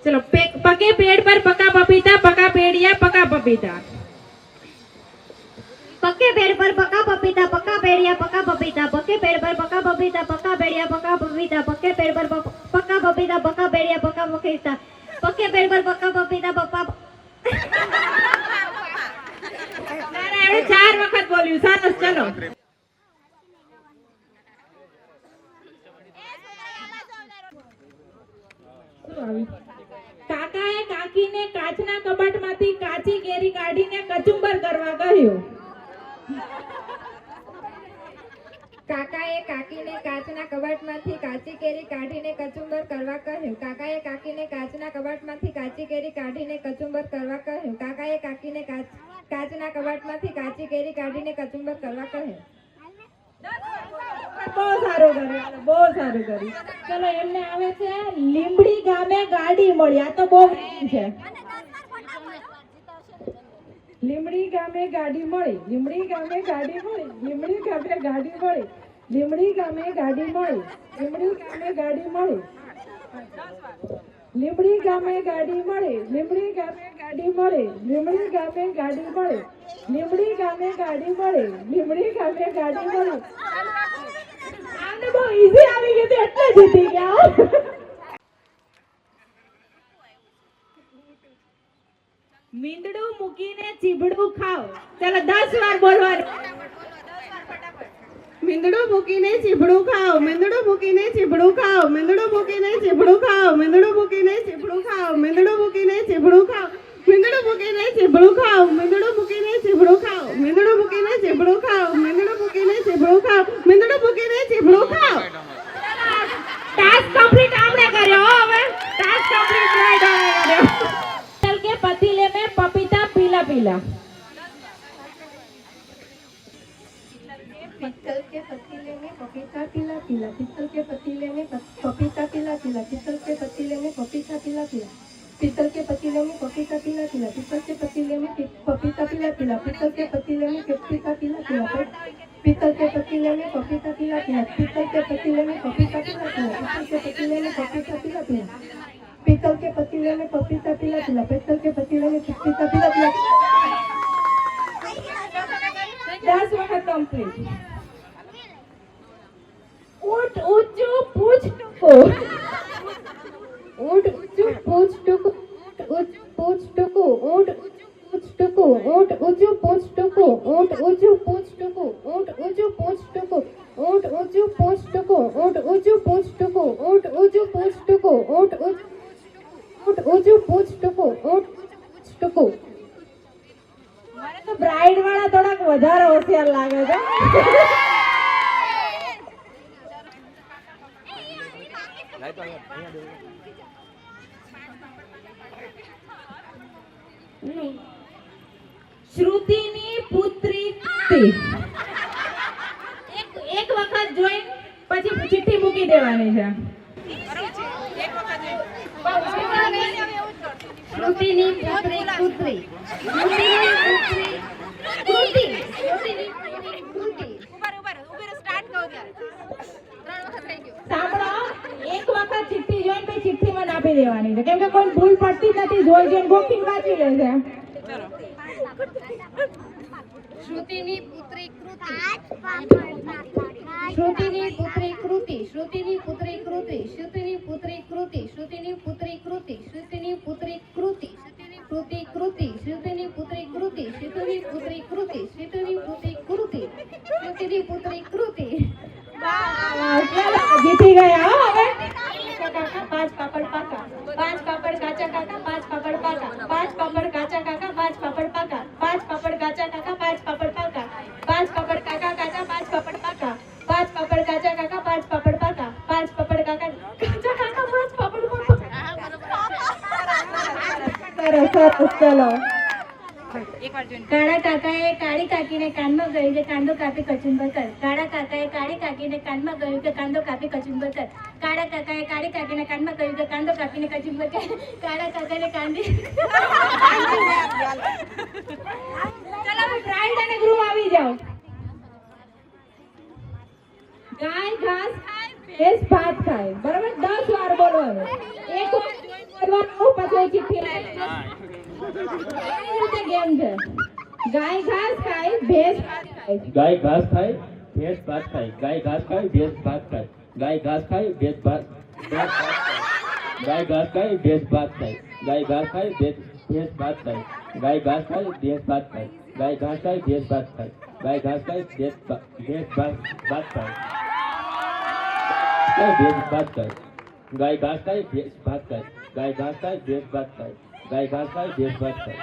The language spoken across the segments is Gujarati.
चलो पके पेड़ पर पका पपीता, पका पेड़िया पका पपीता। पक्के पेड़ पर पका पपीता, पका पेड़िया पका पपीता, पक्के पेड़ पर पका पपीता, पका पेड़िया पका पपीता, पक्के पेड़ पर पका पपीता, पका पेड़िया पका पपीता, पक्के पेड़ पर पका पपीता, पप्पा ना 4 वखत बोल्યું સરસ ચલો કાકાએ કાકીને કાચના કબાટમાંથી કાચી કેરી કાઢીને કચુંબર કરવા કહ્યું। કાકાએ કાકીને કાચના કબાટમાંથી કાચી કેરી કાઢીને કચુંબર કરવા કહ્યું। કાકાએ કાકીને કાચના કબાટમાંથી કાચી કેરી કાઢીને કચુંબર કરવા કહ્યું। કાકાએ કાકીને કાચના કબાટમાંથી કાચી કેરી કાઢીને કચુંબર કરવા કહ્યું। બહુ સારું કર્યું, બહુ સારું કર્યું। ચલો એમને આવે છે લીંબડી ગામે ગાડી મળી। આ તો બહુ છે। લીંબડી ગામે ગાડી મળી, લીંબડી ગામે ગાડી મળી, લીંબડી ગામે ગાડી મળી, લીંબડી ગામે ગાડી મળી, લીંબડી ગામે ગાડી મળી, લીંબડી ગામે ગાડી મળી, લીંબડી ગામે ગાડી મળી, લીંબડી ગામે ગાડી મળી, લીંબડી ગામે ગાડી મળી, લીંબડી ગામે ગાડી મળી। આને બહુ ઈઝી આવી ગયું એટલે જીતી ગયા। મીંદડું મૂકીને ચીબડું ખાઓ। ચાલો 10 વાર બોલવાનું। મીંદડું મૂકીને ચીબડું ખાઓ, મીંદડું મૂકીને ચીબડું ખાઓ, મીંદડું મૂકીને ચીબડું ખાઓ, મીંદડું મૂકીને ચીબડું ખાઓ, મીંદડું મૂકીને ચીબડું ખાઓ, મીંદડું મૂકીને ચીબડું ખાઓ, મીંદડું મૂકીને ચીબડું ખાઓ, મીંદડું મૂકીને ચીબડું ખાઓ, મીંદડું મૂકીને ચીબડું ખાઓ, મીંદડું મૂકીને ચીબડું ખાઓ। ટાસ્ક કમ્પ્લીટ આપણે કર્યો। હવે ટાસ્ક કમ્પ્લીટ રાઈટ કર્યો। चल के पतीले में पपीता पीला पीला। पित्तल के पतीले में पपीता पीला पीला, पित्तल के पतीले में पपीता पीला पीला, पित्तल के पतीले में पपीता पीला पीला, पित्तल के पतीले में पपीता पीला पीला, पित्तल के पतीले में पपीता पीला पीला, पित्तल के पतीले में पपीता पीला पीला, पित्तल के पतीले में पपीता पीला पीला, पित्तल के पतीले में पपीता पीला पीला, पित्तल के पतीले में पपीता पीला पीला, पीतल के पतीले में पपीता पीला पीला, पीतल के पतीले में पपीता पीला पीला। 10 वक्त कंप्लीट। ऊंट ऊंचू पूछ टुको, ऊंट ऊंचू पूछ टुको, ऊंट पूछ टुको, ऊंट पूछ टुको, ऊंट ऊंचू पूछ टुको, ऊंट ऊंचू पूछ टुको, ऊंट ऊंचू पूछ टुको, ऊंट ऊंचू पूछ टुको, ऊंट ऊंचू पूछ टुको, ऊंट ऊंचू पूछ टुको, ऊंट ऊंचू पूछ टुको, ऊंट टुको। મને તો બ્રાઇડ વાળા થોડાક વધારે હોશિયાર લાગે છે। શ્રુતિની પુત્રી એક વખત જોઈ પછી ચિઠ્ઠી મૂકી દેવાની છે। श्रुतिनी पुत्री पुत्री, श्रुतिनी पुत्री कृति, श्रुतिनी पुत्री कृति। સાંભળો એક વખત ચિઠ્ઠી જોઈને પછી ચિઠ્ઠીમાં નાખી દેવાની છે, કેમ કે કોઈ ભૂલ પડતી નથી। જોઈ જોઈને ગોખીને વાંચી લે છે। श्रुतिनी पुत्री कृति, श्रुतिनी पुत्री कृति, श्रुतिनी पुत्री कृति, श्रुतिनी पुत्री कृति, श्रुतिनी पुत्री कृति, श्रुतिनी पुत्री कृति, कृति कृति, श्रुतिनी पुत्री कृति, श्रुतिनी पुत्री कृति, श्रुतिनी पुत्री कृति, श्रुतिनी पुत्री कृति। चलो जीती गया हो। હવે काका 5 पापड़ पाका, 5 पापड़ काचा काका, 5 पापड़ पाका, 5 पापड़ काचा काका, 5 पापड़ पाका, 5 पापड़ काचा काका, 5 पापड़ पाका, 5 पापड़ काका काचा, 5 पापड़ पाका, 5 पापड़ काचा काका, 5 पापड़ पाका, 5 पापड़ काका काचा काका, 5 पापड़ पाका। સરસ સરસ ચલો। કાળા કાકાએ કાળી કાકીને કાનમાં ગયું કે કાંદો કાપી કચુંબર કર। કાળા કાકાએ કાળી કાકીને કાનમાં ગયું કે કાંદો કાપી કચુંબર કર। કાળા કાકાએ કાળી કાકીને કાનમાં ગયું કે કાંદો કાપીને કચુંબર કર। કાળા કાકાને કાંદી ચલો બ્રાઇડ અને ગ્રૂમ આવી જાઓ। ગાય ઘાસ ખાય ભેંસ ભાત ખાય, બરાબર 10 વાર બોલવાનું। એક વાર બોલવાનું કોઈ ચિઠ્ઠી લઈ રીતે ગેમ છે. ગાય ઘાસ ખાય ભેંસ ભાત ખાય. ગાય ઘાસ ખાય ભેંસ ભાત ખાય. ગાય ઘાસ ખાય ભેંસ ભાત ખાય. ગાય ઘાસ ખાય ભેંસ ભાત ખાય. ગાય ઘાસ ખાય ભેંસ ભાત ખાય. ગાય ઘાસ ખાય ભેંસ ભાત ખાય. ગાય ઘાસ ખાય ભેંસ ભાત ખાય. ગાય ઘાસ ખાય ભેંસ ભાત ખાય. ગાય ઘાસ ખાય ભેંસ ભાત ખાય. ભેંસ ભાત ખાય. ગાય ઘાસ ખાય ભેંસ ભાત ખાય. ગાય ઘાસ ખાય ભેંસ ભાત ખાય. ગાય ઘાસ ખાય ભેંસ ભાત ખાય.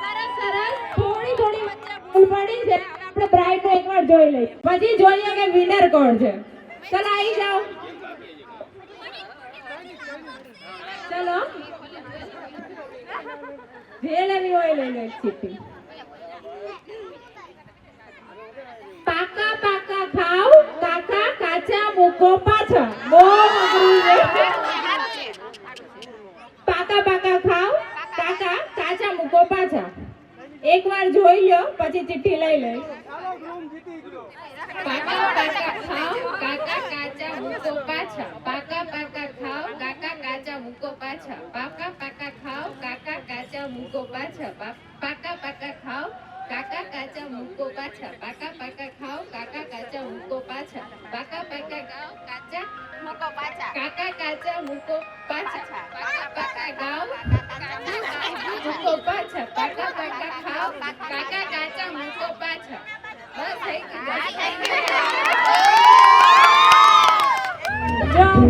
સરસ સરસ. થોડી થોડી વચ્ચે ભૂલ પડી છે. આપણે બ્રાઇટ નો એકવાર જોઈ લઈએ, પછી જોઈએ કે વિનર કોણ છે. ચલો આવી જાઓ. ચલો જે લેવી હોય લઈ લો એક ચિઠ્ઠી. પાકા પાકા ખાવ કાકા કાચા મૂકો પાછા. બહુ અઘરું છે. પાકા પાકા ખાવ કાકા કાચા મૂકો પાછા. એકવાર જોઈ લો પછી ચિઠ્ઠી લઈ લે. પાકા પાકા ખાઓ કાકા કાચા મૂકો પાછા. પાકા પાકા ખાઓ કાકા કાચા મૂકો પાછા. પાકા પાકા ખાઓ કાકા કાચા મૂકો પાછા. પાકા પાકા ખાઓ કાકા કાચા મૂકો પાછા. પાકા પાકા ખાઓ કાકા કાચા મૂકો પાછા. પાકા પાકા ખાઓ કાચા મૂકો પાછા. કાકા કાચા મૂકો પાછા. પાકા પાકા ખાઓ મૂકો પાછા. પાકા પાકા ખાઓ કાકા કાચા મૂકો પાછા. બસ થઈ ગયું. જાઓ.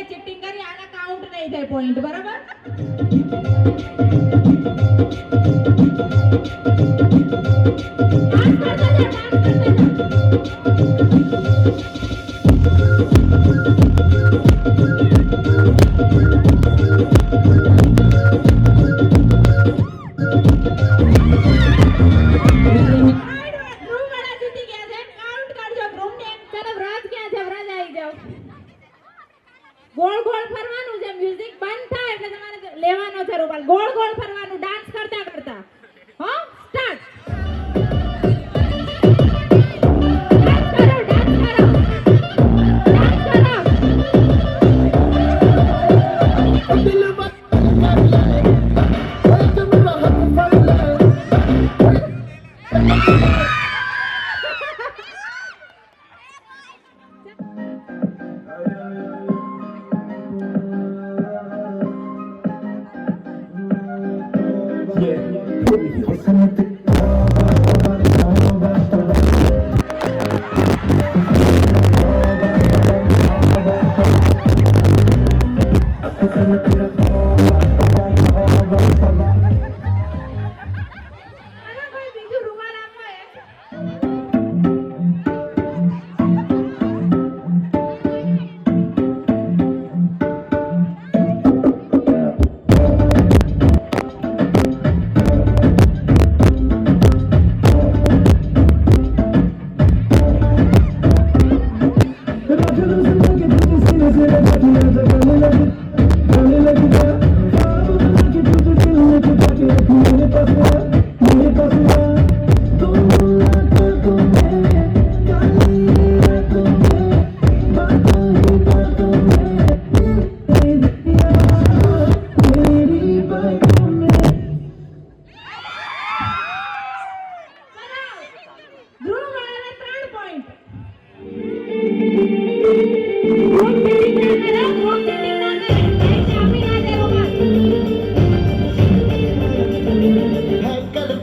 ચીટિંગ કરી આના કાઉન્ટ નહીં થાય પોઈન્ટ. બરાબર. ગોળ ગોળ ફરવાનું છે. મ્યુઝિક બંધ થાય એટલે તમારે લેવાનો છે રૂપાલ. ગોળ ગોળ ફરવાનું ડાન્સ કરતા કરતા. હો સ્ટાર્ટ.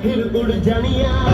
फिर उड़ जानिया